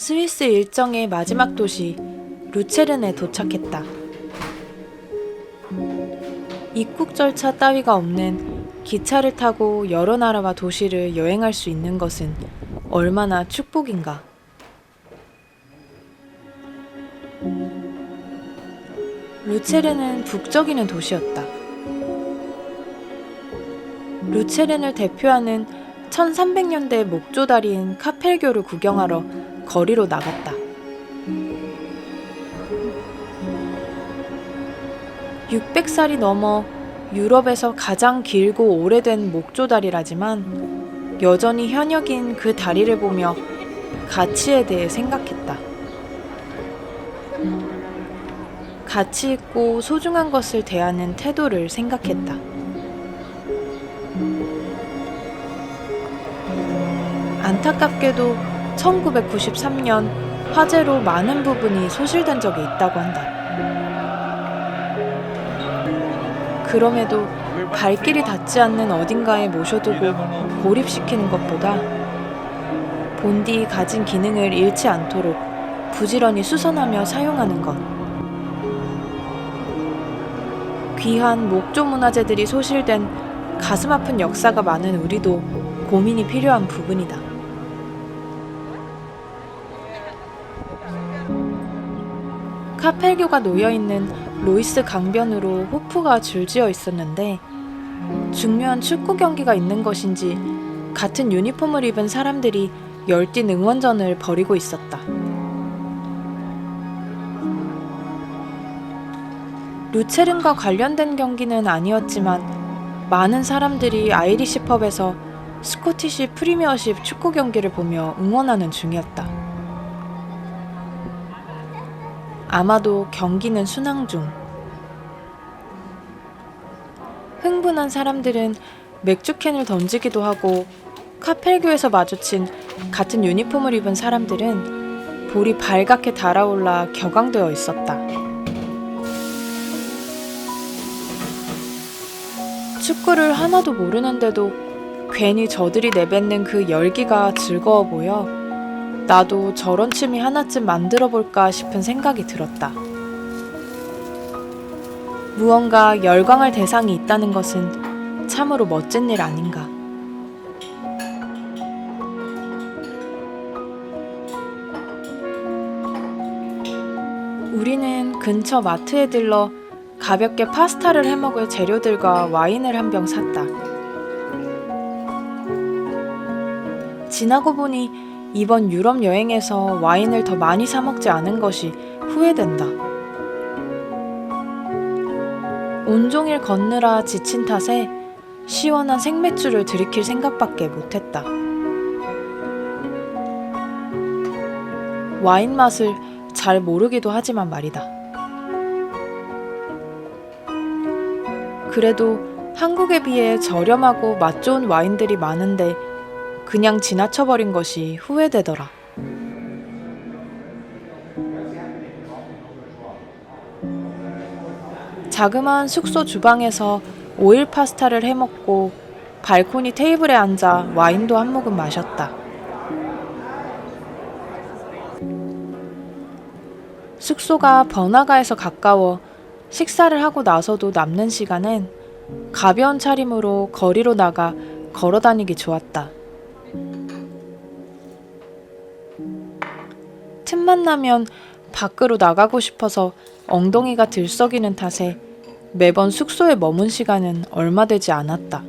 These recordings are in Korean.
스위스 일정의 마지막 도시 루체른에 도착했다. 입국 절차 따위가 없는 기차를 타고 여러 나라와 도시를 여행할 수 있는 것은 얼마나 축복인가. 루체른은 북적이는 도시였다. 루체른을 대표하는 1300년대 목조다리인 카펠교를 구경하러 거리로 나갔다. 600살이 넘어 유럽에서 가장 길고 오래된 목조다리라지만 여전히 현역인 그 다리를 보며 가치에 대해 생각했다. 가치 있고 소중한 것을 대하는 태도를 생각했다. 안타깝게도 1993년 화재로 많은 부분이 소실된 적이 있다고 한다. 그럼에도 발길이 닿지 않는 어딘가에 모셔두고 고립시키는 것보다 본디 가진 기능을 잃지 않도록 부지런히 수선하며 사용하는 것. 귀한 목조 문화재들이 소실된 가슴 아픈 역사가 많은 우리도 고민이 필요한 부분이다. 카펠교가 놓여있는 로이스 강변으로 호프가 줄지어 있었는데 중요한 축구 경기가 있는 것인지 같은 유니폼을 입은 사람들이 열띤 응원전을 벌이고 있었다. 루체른과 관련된 경기는 아니었지만 많은 사람들이 아이리시 펍에서 스코티시 프리미어십 축구 경기를 보며 응원하는 중이었다. 아마도 경기는 순항 중. 흥분한 사람들은 맥주캔을 던지기도 하고 카펠교에서 마주친 같은 유니폼을 입은 사람들은 볼이 발갛게 달아올라 격앙되어 있었다. 축구를 하나도 모르는데도 괜히 저들이 내뱉는 그 열기가 즐거워 보여 나도 저런 취미 하나쯤 만들어볼까 싶은 생각이 들었다. 무언가 열광할 대상이 있다는 것은 참으로 멋진 일 아닌가. 우리는 근처 마트에 들러 가볍게 파스타를 해먹을 재료들과 와인을 한 병 샀다. 지나고 보니 이번 유럽 여행에서 와인을 더 많이 사 먹지 않은 것이 후회된다. 온종일 걷느라 지친 탓에 시원한 생맥주를 들이킬 생각밖에 못했다. 와인 맛을 잘 모르기도 하지만 말이다. 그래도 한국에 비해 저렴하고 맛 좋은 와인들이 많은데 그냥 지나쳐버린 것이 후회되더라. 자그마한 숙소 주방에서 오일 파스타를 해먹고 발코니 테이블에 앉아 와인도 한 모금 마셨다. 숙소가 번화가에서 가까워 식사를 하고 나서도 남는 시간엔 가벼운 차림으로 거리로 나가 걸어다니기 좋았다. 틈만 나면 밖으로 나가고 싶어서 엉덩이가 들썩이는 탓에 매번 숙소에 머문 시간은 얼마 되지 않았다.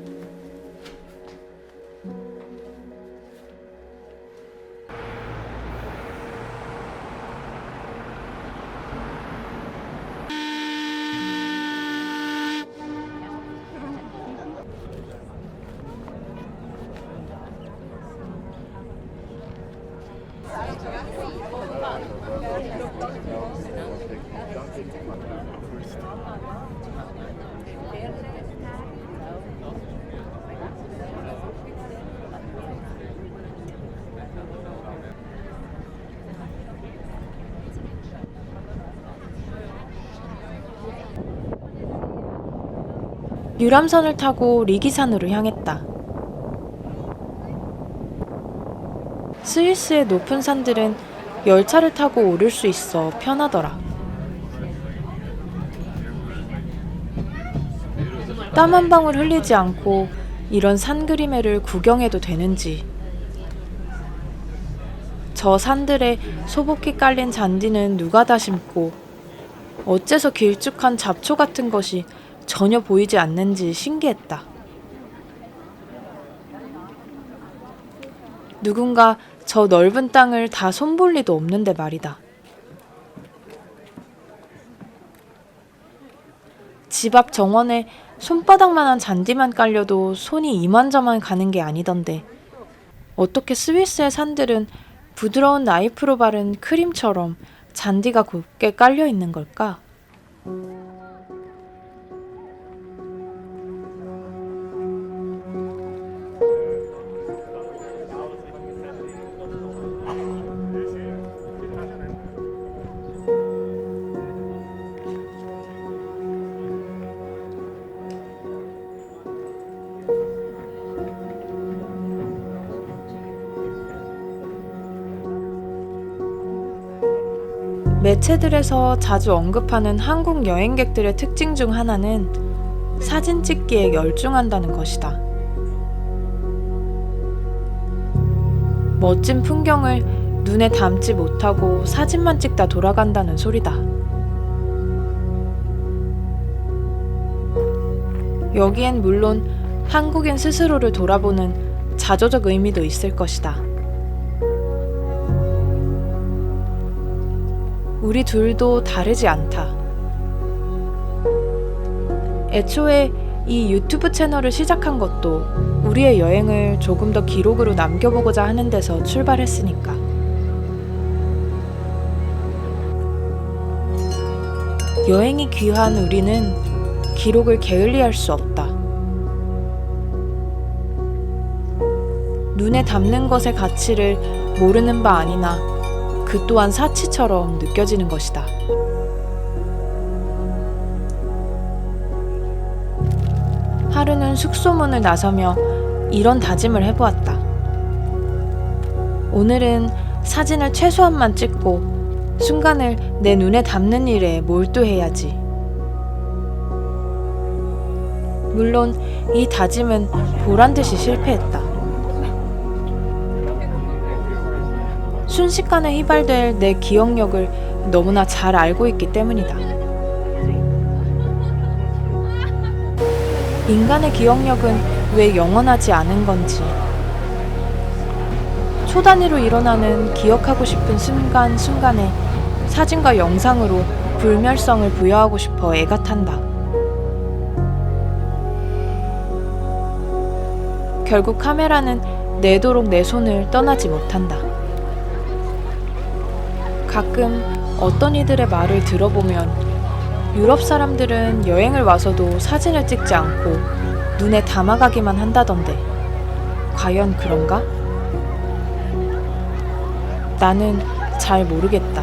유람선을 타고 리기산으로 향했다. 스위스의 높은 산들은 열차를 타고 오를 수 있어 편하더라. 땀 한 방울 흘리지 않고 이런 산 그림회를 구경해도 되는지. 저 산들에 소복히 깔린 잔디는 누가 다 심고 어째서 길쭉한 잡초 같은 것이 전혀 보이지 않는지 신기했다. 누군가 저 넓은 땅을 다 손볼 리도 없는데 말이다. 집 앞 정원에 손바닥만한 잔디만 깔려도 손이 이만저만 가는 게 아니던데 어떻게 스위스의 산들은 부드러운 나이프로 바른 크림처럼 잔디가 곱게 깔려 있는 걸까? 매체들에서 자주 언급하는 한국 여행객들의 특징 중 하나는 사진 찍기에 열중한다는 것이다. 멋진 풍경을 눈에 담지 못하고 사진만 찍다 돌아간다는 소리다. 여기엔 물론 한국인 스스로를 돌아보는 자조적 의미도 있을 것이다. 우리 둘도 다르지 않다. 애초에 이 유튜브 채널을 시작한 것도 우리의 여행을 조금 더 기록으로 남겨보고자 하는 데서 출발했으니까. 여행이 귀한 우리는 기록을 게을리할 수 없다. 눈에 담는 것의 가치를 모르는 바 아니나 그 또한 사치처럼 느껴지는 것이다. 하루는 숙소문을 나서며 이런 다짐을 해보았다. 오늘은 사진을 최소한만 찍고 순간을 내 눈에 담는 일에 몰두해야지. 물론 이 다짐은 보란듯이 실패했다. 순식간에 휘발될 내 기억력을 너무나 잘 알고 있기 때문이다. 인간의 기억력은 왜 영원하지 않은 건지, 초단위로 일어나는 기억하고 싶은 순간순간에 사진과 영상으로 불멸성을 부여하고 싶어 애가 탄다. 결국 카메라는 내도록 내 손을 떠나지 못한다. 가끔 어떤 이들의 말을 들어보면 유럽 사람들은 여행을 와서도 사진을 찍지 않고 눈에 담아가기만 한다던데 과연 그런가? 나는 잘 모르겠다.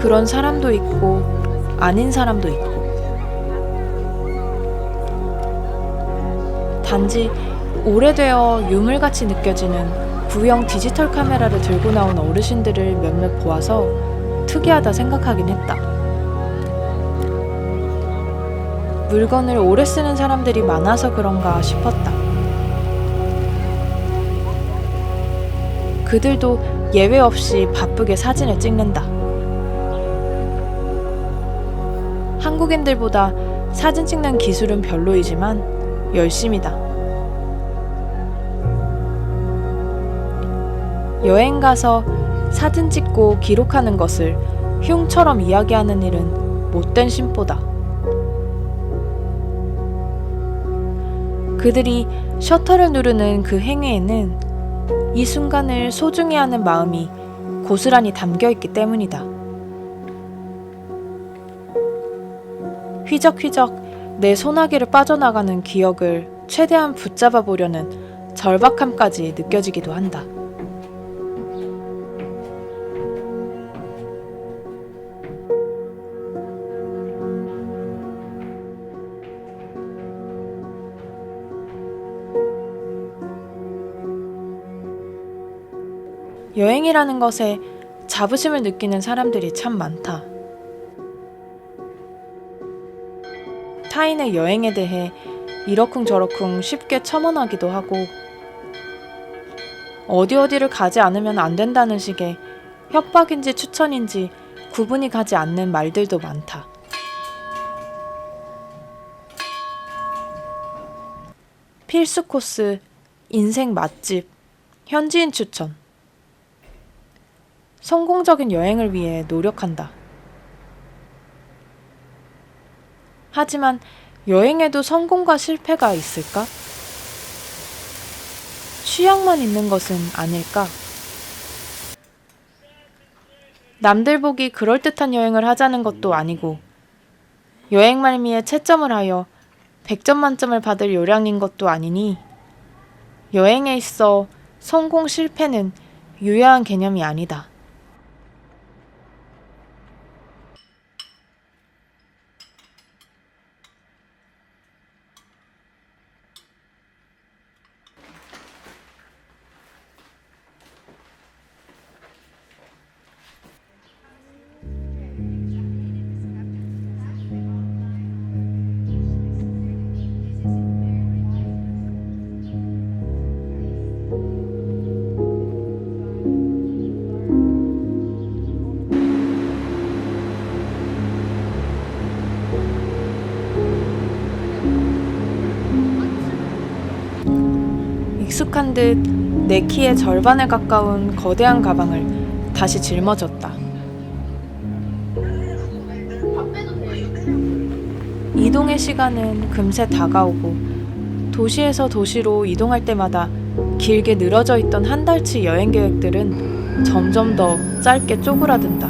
그런 사람도 있고 아닌 사람도 있고 단지 오래되어 유물같이 느껴지는 구형 디지털 카메라를 들고 나온 어르신들을 몇몇 보아서 특이하다 생각하긴 했다. 물건을 오래 쓰는 사람들이 많아서 그런가 싶었다. 그들도 예외 없이 바쁘게 사진을 찍는다. 한국인들보다 사진 찍는 기술은 별로이지만 열심이다. 여행 가서 사진 찍고 기록하는 것을 흉처럼 이야기하는 일은 못된 심보다. 그들이 셔터를 누르는 그 행위에는 이 순간을 소중히 하는 마음이 고스란히 담겨있기 때문이다. 휘적휘적 내 소나기를 빠져나가는 기억을 최대한 붙잡아 보려는 절박함까지 느껴지기도 한다. 여행이라는 것에 자부심을 느끼는 사람들이 참 많다. 타인의 여행에 대해 이러쿵저러쿵 쉽게 첨언하기도 하고 어디를 가지 않으면 안 된다는 식의 협박인지 추천인지 구분이 가지 않는 말들도 많다. 필수 코스, 인생 맛집, 현지인 추천. 성공적인 여행을 위해 노력한다. 하지만 여행에도 성공과 실패가 있을까? 취향만 있는 것은 아닐까? 남들 보기 그럴듯한 여행을 하자는 것도 아니고 여행 말미에 채점을 하여 100점 만점을 받을 요량인 것도 아니니 여행에 있어 성공 실패는 유효한 개념이 아니다. 익숙한 듯 내 키의 절반에 가까운 거대한 가방을 다시 짊어졌다. 이동의 시간은 금세 다가오고 도시에서 도시로 이동할 때마다 길게 늘어져 있던 한 달치 여행 계획들은 점점 더 짧게 쪼그라든다.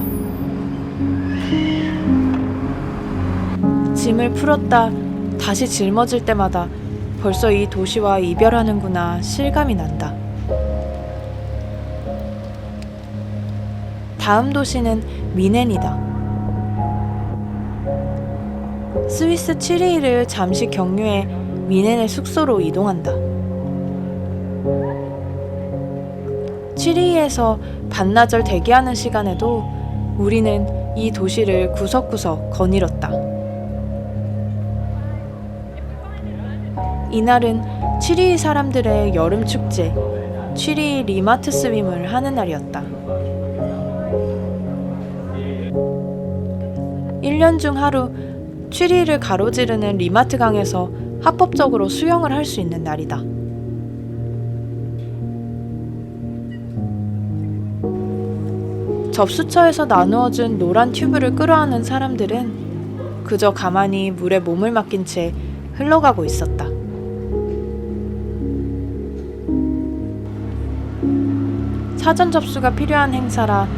짐을 풀었다 다시 짊어질 때마다 벌써 이 도시와 이별하는구나 실감이 난다. 다음 도시는 미넨이다. 스위스 취리히를 잠시 경유해 미넨의 숙소로 이동한다. 취리히에서 반나절 대기하는 시간에도 우리는 이 도시를 구석구석 거닐었다. 이날은 취리히 사람들의 여름 축제, 취리히 리마트 스빔을 하는 날이었다. 1년 중 하루 취리히를 가로지르는 리마트 강에서 합법적으로 수영을 할 수 있는 날이다. 접수처에서 나누어준 노란 튜브를 끌어안은 사람들은 그저 가만히 물에 몸을 맡긴 채 흘러가고 있었다. 사전 접수가 필요한 행사라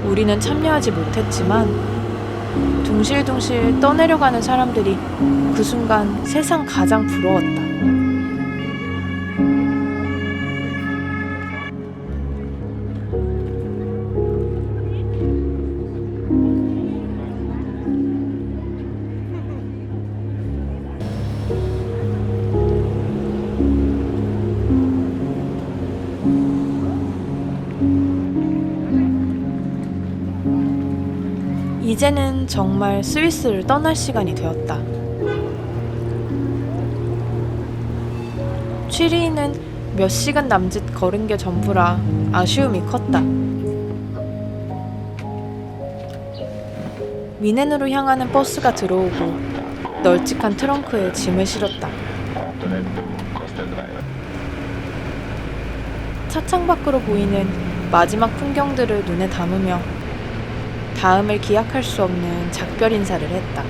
우리는 참여하지 못했지만 둥실둥실 떠내려가는 사람들이 그 순간 세상 가장 부러웠다. 이제는 정말 스위스를 떠날 시간이 되었다. 취리히는 몇 시간 남짓 걸은 게 전부라 아쉬움이 컸다. 미넨으로 향하는 버스가 들어오고 널찍한 트렁크에 짐을 실었다. 차창 밖으로 보이는 마지막 풍경들을 눈에 담으며 다음을 기약할 수 없는 작별 인사를 했다.